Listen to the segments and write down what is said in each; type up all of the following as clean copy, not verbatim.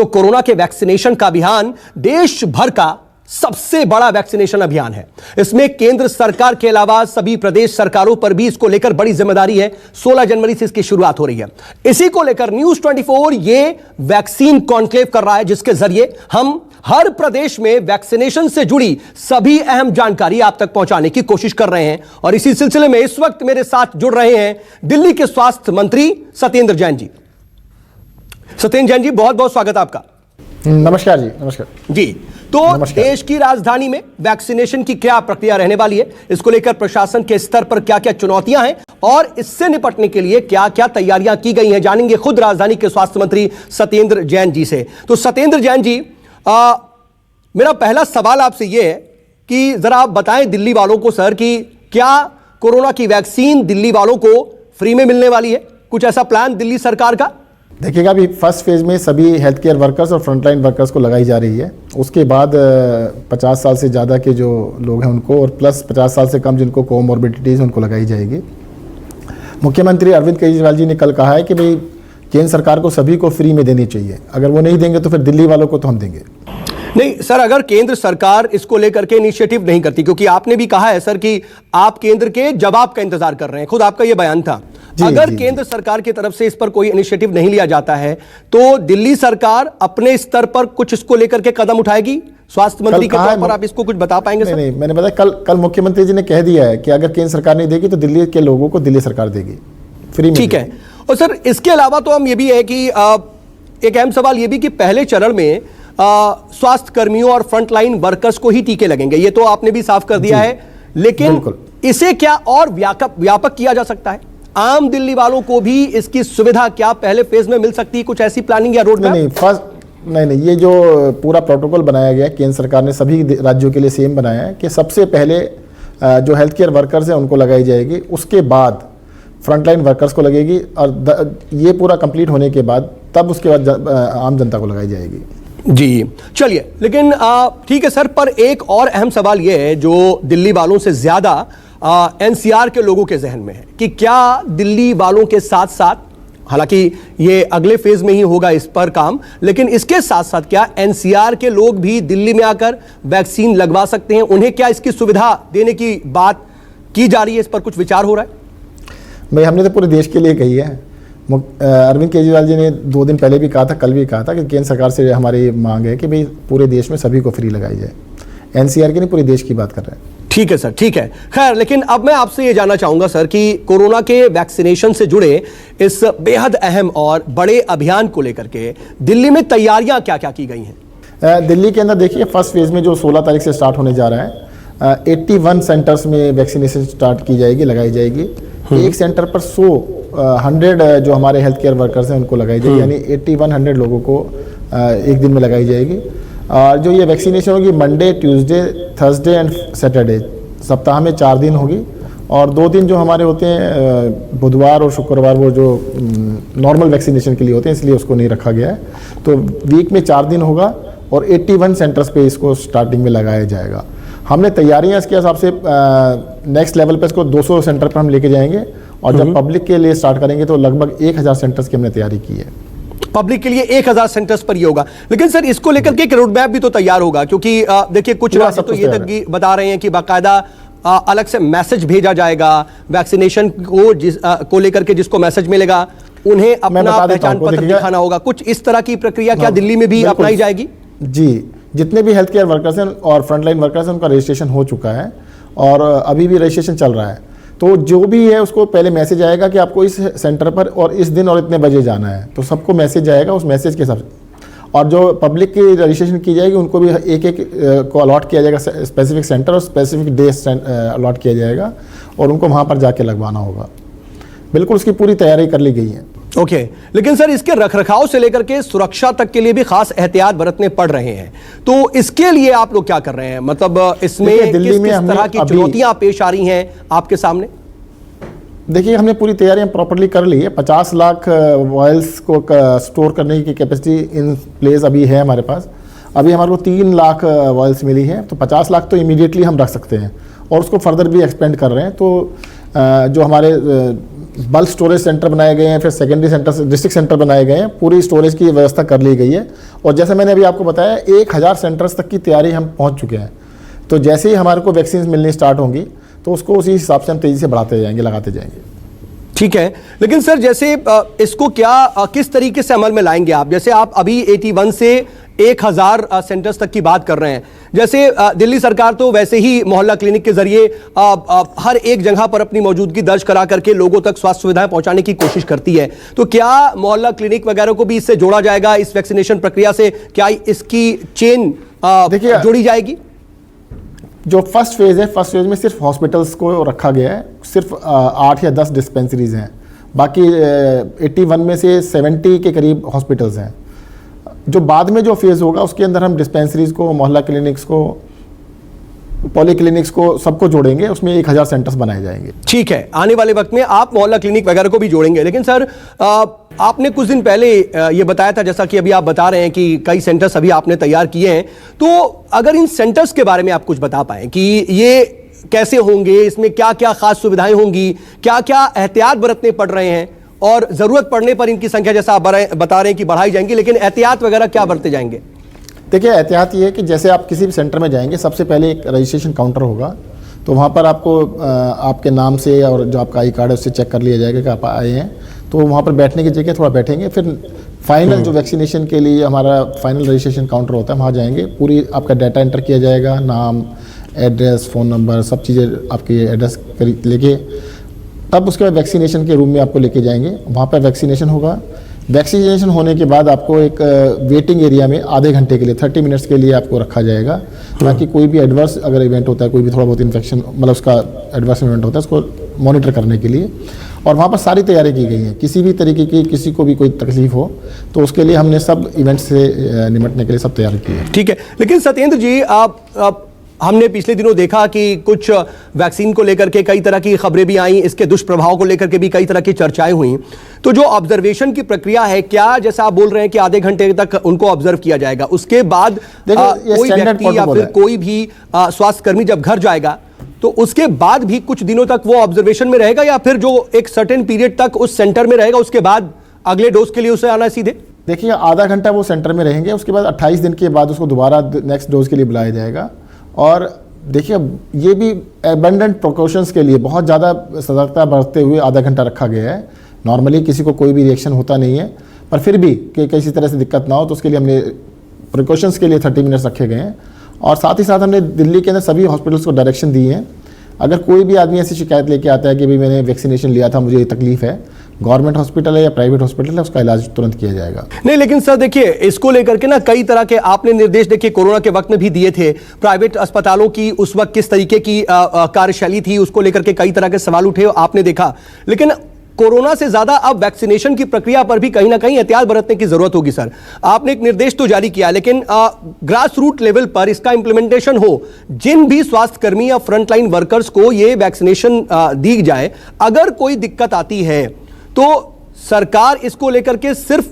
तो कोरोना के वैक्सीनेशन का अभियान देश भर का सबसे बड़ा वैक्सीनेशन अभियान है। इसमें केंद्र सरकार के अलावा सभी प्रदेश सरकारों पर भी इसको लेकर बड़ी जिम्मेदारी है। 16 जनवरी से इसकी शुरुआत हो रही है। इसी को लेकर न्यूज़ 24 ये वैक्सीन कॉन्क्लेव कर रहा है, जिसके जरिए हम हर प्रदेश में वैक्सीनेशन से जुड़ी सभी अहम जानकारी आप तक पहुंचाने की कोशिश कर रहे हैं। और इसी सिलसिले में इस वक्त मेरे साथ जुड़ रहे हैं दिल्ली के स्वास्थ्य मंत्री सत्येंद्र जैन जी। सत्येंद्र जैन जी, बहुत बहुत स्वागत आपका। नमस्कार जी। नमस्कार जी। तो देश की राजधानी में वैक्सीनेशन की क्या प्रक्रिया रहने वाली है, इसको लेकर प्रशासन के स्तर पर क्या क्या चुनौतियां हैं और इससे निपटने के लिए क्या क्या तैयारियां की गई हैं, जानेंगे खुद राजधानी के स्वास्थ्य मंत्री सत्येंद्र जैन जी से। तो सत्येंद्र जैन जी, मेरा पहला सवाल आपसे यह है कि जरा आप बताएं दिल्ली वालों को सर कि क्या कोरोना की वैक्सीन दिल्ली वालों को फ्री में मिलने वाली है? कुछ ऐसा प्लान दिल्ली सरकार का? देखिएगा, अभी फर्स्ट फेज में सभी हेल्थ केयर वर्कर्स और फ्रंटलाइन वर्कर्स को लगाई जा रही है। उसके बाद 50 साल से ज़्यादा के जो लोग हैं उनको, और प्लस 50 साल से कम जिनको कोमॉर्बिडिटीज़ उनको लगाई जाएगी। मुख्यमंत्री अरविंद केजरीवाल जी ने कल कहा है कि भाई केंद्र सरकार को सभी को फ्री में देनी चाहिए। अगर वो नहीं देंगे तो फिर दिल्ली वालों को तो हम देंगे। नहीं सर, अगर केंद्र सरकार इसको लेकर के इनिशिएटिव नहीं करती, क्योंकि आपने भी कहा है सर कि आप केंद्र के जवाब का इंतजार कर रहे हैं, खुद आपका यह बयान था। अगर केंद्र सरकार की तरफ से इस पर कोई इनिशिएटिव नहीं लिया जाता है तो दिल्ली सरकार अपने स्तर पर कुछ इसको लेकर के कदम उठाएगी? स्वास्थ्य मंत्री के तौर पर आप इसको कुछ बता पाएंगे सर? नहीं, मैंने बताया कल मुख्यमंत्री जी ने कह दिया है कि अगर केंद्र सरकार नहीं देगी तो दिल्ली के लोगों को दिल्ली सरकार देगी फ्री में। ठीक है। और सर इसके अलावा तो हम ये भी है कि एक अहम सवाल ये भी कि पहले चरण में स्वास्थ्य कर्मियों और फ्रंटलाइन वर्कर्स को ही टीके लगेंगे, ये तो आपने भी साफ कर दिया है, लेकिन इसे क्या और व्यापक किया जा सकता है? आम दिल्ली वालों को भी इसकी सुविधा क्या पहले फेज में मिल सकती है? कुछ ऐसी प्लानिंग या रोड मैप? नहीं, ये जो पूरा प्रोटोकॉल बनाया गया है केंद्र सरकार ने सभी राज्यों के लिए सेम बनाया है कि सबसे पहले जो हेल्थ केयर वर्कर्स हैं उनको लगाई जाएगी, उसके बाद फ्रंटलाइन वर्कर्स को लगेगी, और ये पूरा कंप्लीट होने के बाद तब उसके बाद आम जनता को लगाई जाएगी। जी चलिए, लेकिन ठीक है सर, पर एक और अहम सवाल यह है जो दिल्ली वालों से ज्यादा एनसीआर के लोगों के जहन में है कि क्या दिल्ली वालों के साथ साथ, हालांकि ये अगले फेज में ही होगा इस पर काम, लेकिन इसके साथ साथ क्या एनसीआर के लोग भी दिल्ली में आकर वैक्सीन लगवा सकते हैं? उन्हें क्या इसकी सुविधा देने की बात की जा रही है? इस पर कुछ विचार हो रहा है? भाई हमने तो पूरे देश के लिए कही है। अरविंद केजरीवाल जी ने 2 दिन पहले भी कहा था, कल भी कहा था कि केंद्र सरकार से हमारी मांग है कि भाई पूरे देश में सभी को फ्री लगाई जाए। एनसीआर की नहीं, पूरे देश की बात कर रहे हैं। ठीक है सर, ठीक है। खैर, लेकिन अब मैं आपसे ये जानना चाहूंगा सर कि कोरोना के वैक्सीनेशन से जुड़े इस बेहद अहम और बड़े अभियान को लेकर के दिल्ली में तैयारियां क्या क्या की गई हैं? दिल्ली के अंदर देखिए, फर्स्ट फेज में जो 16 तारीख से स्टार्ट होने जा रहा है, 81 सेंटर्स में वैक्सीनेशन स्टार्ट की जाएगी, लगाई जाएगी। एक सेंटर पर 100 जो हमारे हेल्थ केयर वर्कर्स हैं उनको लगाई जाएगी, यानी 8100 लोगों को एक दिन में लगाई जाएगी। और जो ये वैक्सीनेशन होगी Monday, Tuesday, Thursday and Saturday, सप्ताह में 4 दिन होगी। और 2 दिन जो हमारे होते हैं बुधवार और शुक्रवार, वो जो नॉर्मल वैक्सीनेशन के लिए होते हैं, इसलिए उसको नहीं रखा गया है। तो वीक में 4 दिन होगा और 81 सेंटर्स पे इसको स्टार्टिंग में लगाया जाएगा। हमने तैयारियां इसके हिसाब से नेक्स्ट लेवल पे इसको 200 सेंटर पर हम लेके जाएंगे, और जब पब्लिक के लिए स्टार्ट करेंगे तो लगभग 1000 सेंटर्स की हमने तैयारी की है। पब्लिक के लिए 1000 सेंटर्स पर ये होगा, लेकिन सर इसको लेकर के एक रोड मैप भी तो तैयार होगा, क्योंकि देखिए कुछ राज्य तो ये तक बता रहे हैं कि बाकायदा अलग से मैसेज भेजा जाएगा वैक्सीनेशन को लेकर के, जिसको मैसेज मिलेगा उन्हें अपना पहचान पत्र दिखाना होगा। कुछ इस तरह की प्रक्रिया क्या दिल्ली में भी अपनाई जाएगी? जी, जितने भी हेल्थ केयर वर्कर्स हैं और फ्रंटलाइन वर्कर्स हैं उनका रजिस्ट्रेशन हो चुका है और अभी भी रजिस्ट्रेशन चल रहा है। तो जो भी है उसको पहले मैसेज आएगा कि आपको इस सेंटर पर और इस दिन और इतने बजे जाना है, तो सबको मैसेज आएगा उस मैसेज के हिसाब से। और जो पब्लिक की रजिस्ट्रेशन की जाएगी उनको भी एक को अलॉट किया जाएगा, स्पेसिफिक सेंटर और स्पेसिफिक डे अलॉट किया जाएगा, और उनको वहाँ पर जाके लगवाना होगा। बिल्कुल उसकी पूरी तैयारी कर ली गई है। ओके, लेकिन सर इसके रखरखाव से लेकर के सुरक्षा तक के लिए भी खास एहतियात बरतने पड़ रहे हैं, तो इसके लिए आप लोग क्या कर रहे हैं? मतलब इसमें दिल्ली में किस तरह की चुनौतियां पेश आ रही हैं आपके सामने? देखिए, हमने पूरी तैयारियां प्रॉपर्ली कर ली है। 50 लाख वॉयल्स को स्टोर करने की कैपेसिटी इन प्लेस अभी है हमारे पास। अभी हमारे को 3 लाख वॉयल्स मिली है, तो 50 लाख तो इमीडिएटली हम रख सकते हैं, और उसको फर्दर भी एक्सपेंड कर रहे हैं। तो जो हमारे बल्क स्टोरेज सेंटर बनाए गए हैं, फिर सेकेंडरी सेंटर, डिस्ट्रिक्ट सेंटर बनाए गए हैं, पूरी स्टोरेज की व्यवस्था कर ली गई है। और जैसे मैंने अभी आपको बताया 1000 सेंटर्स तक की तैयारी हम पहुंच चुके हैं। तो जैसे ही हमारे को वैक्सीन मिलनी स्टार्ट होंगी तो उसको उसी हिसाब से हम तेज़ी से बढ़ाते जाएंगे, लगाते जाएंगे। ठीक है, लेकिन सर जैसे इसको क्या किस तरीके से अमल में लाएंगे आप? जैसे आप अभी 81 से 1000 सेंटर्स तक की बात कर रहे हैं। जैसे दिल्ली सरकार तो वैसे ही मोहल्ला क्लिनिक के जरिए हर एक जगह पर अपनी मौजूदगी दर्ज करा करके लोगों तक स्वास्थ्य सुविधाएं पहुंचाने की कोशिश करती है। तो क्या मोहल्ला क्लिनिक वगैरह को भी इससे जोड़ा जाएगा, इस वैक्सीनेशन प्रक्रिया से? क्या इसकी चेन जोड़ी जाएगी? जो फर्स्ट फेज़ है, फर्स्ट फेज़ में सिर्फ हॉस्पिटल्स को रखा गया है, सिर्फ 8 या 10 डिस्पेंसरीज हैं। बाकी 81 में से 70 के करीब हॉस्पिटल्स हैं। जो बाद में जो फेज़ होगा उसके अंदर हम डिस्पेंसरीज को, मोहल्ला क्लिनिक्स को, पॉली क्लिनिक्स को, सबको जोड़ेंगे। उसमें 1000 सेंटर्स बनाए जाएंगे। ठीक है, आने वाले वक्त में आप मोहल्ला क्लिनिक वगैरह को भी जोड़ेंगे। लेकिन सर आपने कुछ दिन पहले ये बताया था, जैसा कि अभी आप बता रहे हैं कि कई सेंटर्स अभी आपने तैयार किए हैं, तो अगर इन सेंटर्स के बारे में आप कुछ बता पाएं कि ये कैसे होंगे, इसमें क्या क्या खास सुविधाएं होंगी, क्या क्या एहतियात बरतने पड़ रहे हैं, और जरूरत पड़ने पर इनकी संख्या जैसा आप बता रहे हैं कि बढ़ाई जाएंगी, लेकिन एहतियात वगैरह क्या बरते जाएंगे? देखिए, एहतियात ये है कि जैसे आप किसी भी सेंटर में जाएंगे, सबसे पहले एक रजिस्ट्रेशन काउंटर होगा। तो वहाँ पर आपको आपके नाम से और जो आपका आई कार्ड है उससे चेक कर लिया जाएगा कि आप आए हैं। तो वहाँ पर बैठने की जगह थोड़ा बैठेंगे, फिर फाइनल जो वैक्सीनेशन के लिए हमारा फाइनल रजिस्ट्रेशन काउंटर होता है, वहाँ जाएंगे। पूरी आपका डाटा एंटर किया जाएगा, नाम, एड्रेस, फ़ोन नंबर, सब चीज़ें आपके एड्रेस लेके, तब उसके बाद वैक्सीनेशन के रूम में आपको लेके जाएंगे। वहाँ पर वैक्सीनेशन होगा। वैक्सीनेशन होने के बाद आपको एक वेटिंग एरिया में आधे घंटे के लिए, 30 मिनट्स के लिए आपको रखा जाएगा, ताकि कोई भी एडवर्स अगर इवेंट होता है, कोई भी थोड़ा बहुत इन्फेक्शन, मतलब उसका एडवर्स इवेंट होता है, उसको मॉनिटर करने के लिए। और वहाँ पर सारी तैयारी की गई है। किसी भी तरीके की किसी को भी कोई तकलीफ हो तो उसके लिए हमने सब इवेंट से निपटने के लिए सब तैयारी की है। ठीक है, लेकिन सत्येंद्र जी, आप हमने पिछले दिनों देखा कि कुछ वैक्सीन को लेकर के कई तरह की खबरें भी आई, इसके दुष्प्रभाव को लेकर के भी कई तरह की चर्चाएं हुई। तो जो ऑब्जर्वेशन की प्रक्रिया है, क्या जैसा आप बोल रहे हैं कि आधे घंटे तक उनको ऑब्जर्व किया जाएगा, उसके बाद कोई व्यक्ति या फिर कोई भी स्वास्थ्यकर्मी जब घर जाएगा तो उसके बाद भी कुछ दिनों तक वो ऑब्जर्वेशन में रहेगा, या फिर जो एक सर्टेन पीरियड तक उस सेंटर में रहेगा, उसके बाद अगले डोज के लिए उसे आना है सीधे? देखिए, आधा घंटा वो सेंटर में रहेंगे, उसके बाद 28 दिन के बाद उसको दोबारा नेक्स्ट डोज के लिए बुलाया जाएगा। और देखिए, ये भी एबंडेंट प्रिकॉशंस के लिए बहुत ज़्यादा सतर्कता बरतते हुए आधा घंटा रखा गया है। नॉर्मली किसी को कोई भी रिएक्शन होता नहीं है, पर फिर भी कि किसी तरह से दिक्कत ना हो तो उसके लिए हमने प्रिकॉशंस के लिए 30 मिनट्स रखे गए हैं। और साथ ही साथ हमने दिल्ली के अंदर सभी हॉस्पिटल्स को डायरेक्शन दी है, अगर कोई भी आदमी ऐसी शिकायत लेके आता है कि भाई मैंने वैक्सीनेशन लिया था, मुझे ये तकलीफ है, गवर्नमेंट हॉस्पिटल है या प्राइवेट हॉस्पिटल है, उसका इलाज तुरंत किया जाएगा। नहीं, लेकिन सर देखिए, इसको लेकर के ना कई तरह के आपने निर्देश देखिए कोरोना के वक्त में भी दिए थे। प्राइवेट अस्पतालों की उस वक्त किस तरीके की कार्यशैली थी, उसको लेकर के कई तरह के सवाल उठे, आपने देखा। लेकिन कोरोना से ज्यादा अब वैक्सीनेशन की प्रक्रिया पर भी कहीं ना कहीं एहतियात बरतने की जरूरत होगी। सर, आपने एक निर्देश तो जारी किया, लेकिन ग्रास रूट लेवल पर इसका इंप्लीमेंटेशन हो, जिन भी स्वास्थ्यकर्मी या फ्रंटलाइन वर्कर्स को ये वैक्सीनेशन दी जाए, अगर कोई दिक्कत आती है तो सरकार इसको लेकर के सिर्फ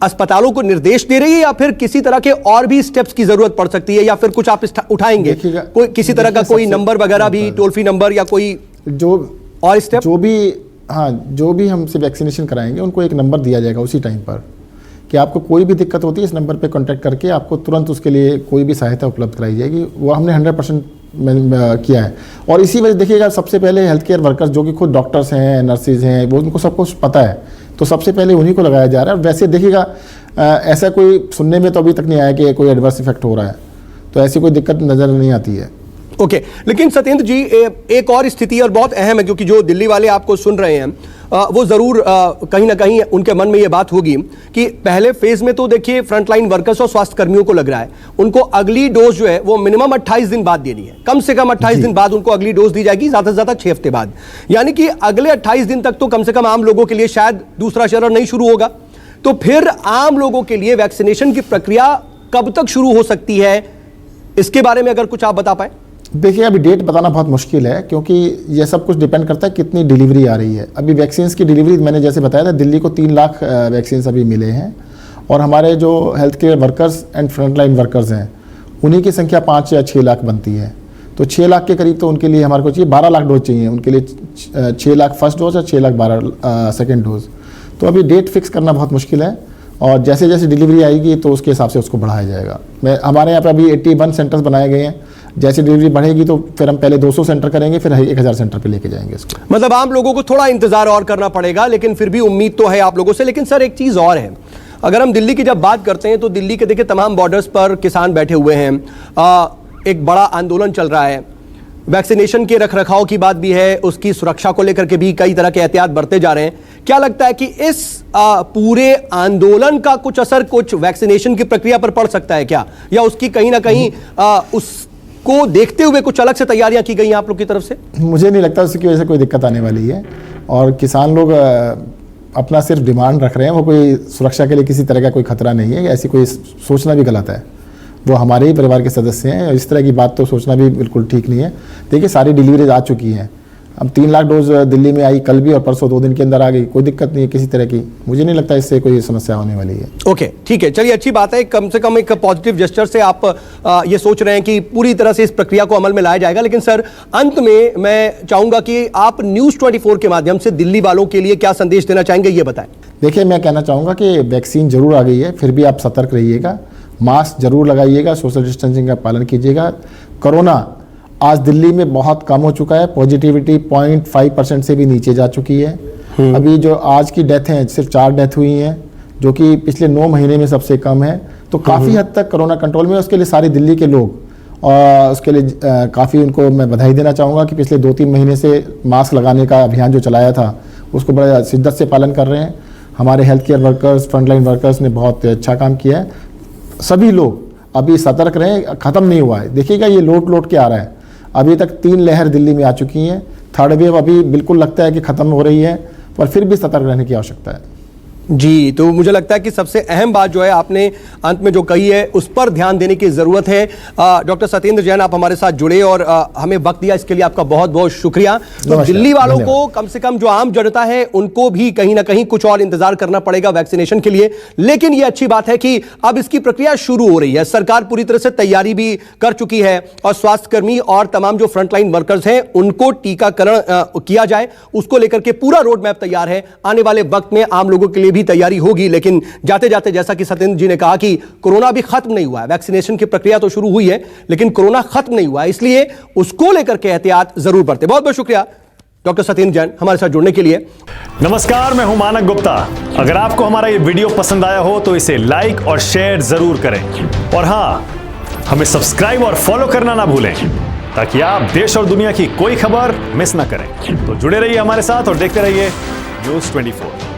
अस्पतालों को निर्देश दे रही है, या फिर किसी तरह के और भी स्टेप्स की जरूरत पड़ सकती है, या फिर कुछ आप उठाएंगे, कोई किसी तरह का कोई नंबर वगैरह भी, टोल फ्री नंबर या कोई जो और स्टेप? जो भी हमसे वैक्सीनेशन कराएंगे उनको एक नंबर दिया जाएगा उसी टाइम पर, कि आपको कोई भी दिक्कत होती है इस नंबर पे कांटेक्ट करके आपको तुरंत उसके लिए कोई भी सहायता उपलब्ध कराई जाएगी। वो हमने 100% किया है। और इसी वजह देखिएगा, सबसे पहले हेल्थ केयर वर्कर्स जो कि खुद डॉक्टर्स हैं, नर्सेज हैं, वो उनको सब कुछ पता है, तो सबसे पहले उन्हीं को लगाया जा रहा है। वैसे देखिएगा, ऐसा कोई सुनने में तो अभी तक नहीं आया कि कोई एडवर्स इफेक्ट हो रहा है, तो ऐसी कोई दिक्कत नज़र नहीं आती है। ओके, लेकिन सत्येंद्र जी, एक और स्थिति और बहुत अहम है, क्योंकि जो दिल्ली वाले आपको सुन रहे हैं वो ज़रूर कहीं ना कहीं उनके मन में ये बात होगी कि पहले फेज में तो देखिए फ्रंटलाइन वर्कर्स और स्वास्थ्य कर्मियों को लग रहा है, उनको अगली डोज जो है वो मिनिमम 28 दिन बाद देनी है, कम से कम 28 दिन बाद उनको अगली डोज दी जाएगी, ज़्यादा से ज़्यादा 6 हफ्ते बाद। यानी कि अगले 28 दिन तक तो कम से कम आम लोगों के लिए शायद दूसरा चरण नहीं शुरू होगा। तो फिर आम लोगों के लिए वैक्सीनेशन की प्रक्रिया कब तक शुरू हो सकती है, इसके बारे में अगर कुछ आप बता पाए। देखिए, अभी डेट बताना बहुत मुश्किल है, क्योंकि ये सब कुछ डिपेंड करता है कितनी डिलीवरी आ रही है। अभी वैक्सीन की डिलीवरी मैंने जैसे बताया था, दिल्ली को 3 लाख वैक्सीन अभी मिले हैं, और हमारे जो health care workers and frontline workers हैं उन्हीं की संख्या 5 या 6 लाख बनती है। तो 6 लाख के करीब तो उनके लिए हमारे को चाहिए, 12 लाख डोज चाहिए उनके लिए, 6 लाख फर्स्ट डोज और 6 लाख 12 सेकेंड डोज। तो अभी डेट फिक्स करना बहुत मुश्किल है, और जैसे जैसे डिलीवरी आएगी तो उसके हिसाब से उसको बढ़ाया जाएगा। हमारे यहाँ पे अभी 81 सेंटर्स बनाए गए हैं, जैसे डिलीवरी बढ़ेगी तो फिर हम पहले 200 सेंटर करेंगे, फिर 1000 सेंटर पे लेके जाएंगे इसको। मतलब आम लोगों को थोड़ा इंतजार और करना पड़ेगा, लेकिन फिर भी उम्मीद तो है आप लोगों से। लेकिन सर एक चीज और है, अगर हम दिल्ली की जब बात करते हैं तो दिल्ली के देखिए तमाम बॉर्डर्स पर किसान बैठे हुए हैं, एक बड़ा आंदोलन चल रहा है, वैक्सीनेशन के रखरखाव की बात भी है, उसकी सुरक्षा को लेकर के भी कई तरह के एहतियात बरते जा रहे हैं। क्या लगता है कि इस पूरे आंदोलन का कुछ असर कुछ वैक्सीनेशन की प्रक्रिया पर पड़ सकता है क्या, या उसकी कहीं ना कहीं उसको देखते हुए कुछ अलग से तैयारियां की गई हैं आप लोग की तरफ से? मुझे नहीं लगता उसकी वजह से कोई दिक्कत आने वाली है, और किसान लोग अपना सिर्फ डिमांड रख रहे हैं, वो कोई सुरक्षा के लिए किसी तरह का कोई खतरा नहीं है, ऐसी कोई सोचना भी गलत है। वो हमारे ही परिवार के सदस्य हैं, इस तरह की बात तो सोचना भी बिल्कुल ठीक नहीं है। देखिए सारी डिलीवरीज आ चुकी हैं, अब 3 लाख डोज दिल्ली में आई कल भी, और परसों 2 दिन के अंदर आ गई, कोई दिक्कत नहीं है किसी तरह की, मुझे नहीं लगता इससे कोई समस्या होने वाली है। ओके ठीक है, चलिए अच्छी बात है, कम से कम एक पॉजिटिव जेस्चर से आप ये सोच रहे हैं कि पूरी तरह से इस प्रक्रिया को अमल में लाया जाएगा। लेकिन सर अंत में मैं चाहूंगा कि आप न्यूज़ 24 के माध्यम से दिल्ली वालों के लिए क्या संदेश देना चाहेंगे, ये बताएं। देखिए मैं कहना चाहूँगा कि वैक्सीन जरूर आ गई है, फिर भी आप सतर्क रहिएगा, मास्क जरूर लगाइएगा, सोशल डिस्टेंसिंग का पालन कीजिएगा। कोरोना आज दिल्ली में बहुत कम हो चुका है, पॉजिटिविटी 0.5% से भी नीचे जा चुकी है। अभी जो आज की डेथ हैं सिर्फ 4 डेथ हुई हैं, जो कि पिछले 9 महीने में सबसे कम है, तो काफ़ी हद तक कोरोना कंट्रोल में। उसके लिए सारी दिल्ली के लोग और उसके लिए काफ़ी उनको मैं बधाई देना चाहूँगा कि पिछले 2-3 महीने से मास्क लगाने का अभियान जो चलाया था उसको बड़ा शिद्दत से पालन कर रहे हैं। हमारे health care workers, frontline workers ने बहुत अच्छा काम किया है। सभी लोग अभी सतर्क रहें, ख़त्म नहीं हुआ है, देखिएगा ये लौट के आ रहा है। अभी तक 3 लहर दिल्ली में आ चुकी हैं, 3rd वेव अभी बिल्कुल लगता है कि ख़त्म हो रही है, पर फिर भी सतर्क रहने की आवश्यकता है। जी, तो मुझे लगता है कि सबसे अहम बात जो है आपने अंत में जो कही है उस पर ध्यान देने की ज़रूरत है। डॉक्टर सत्येंद्र जैन आप हमारे साथ जुड़े और हमें वक्त दिया, इसके लिए आपका बहुत बहुत शुक्रिया। तो दिल्ली वालों को कम से कम जो आम जनता है उनको भी कहीं ना कहीं कुछ और इंतजार करना पड़ेगा वैक्सीनेशन के लिए, लेकिन ये अच्छी बात है कि अब इसकी प्रक्रिया शुरू हो रही है, सरकार पूरी तरह से तैयारी भी कर चुकी है और स्वास्थ्यकर्मी और तमाम जो फ्रंटलाइन वर्कर्स हैं उनको टीकाकरण किया जाए, उसको लेकर के पूरा रोड मैप तैयार है। आने वाले वक्त में आम लोगों के लिए भी तैयारी होगी, लेकिन जाते जाते जैसा कि सत्येंद्र जी ने कहा कि कोरोना भी खत्म नहीं हुआ है, वैक्सीनेशन की प्रक्रिया तो शुरू हुई है लेकिन कोरोना खत्म नहीं हुआ है, इसलिए उसको लेकर के एहतियात जरूर बरतें। बहुत बहुत शुक्रिया डॉक्टर सत्येंद्र जैन हमारे साथ जुड़ने के लिए। नमस्कार, मैं हूं मानक गुप्ता। अगर आपको हमारा ये वीडियो पसंद आया हो तो इसे लाइक और शेयर जरूर करें, और हां, हमें सब्सक्राइब और फॉलो करना ना भूलें ताकि आप देश और दुनिया की कोई खबर मिस ना करें। तो जुड़े रहिए हमारे साथ और देखते रहिए न्यूज़ 24।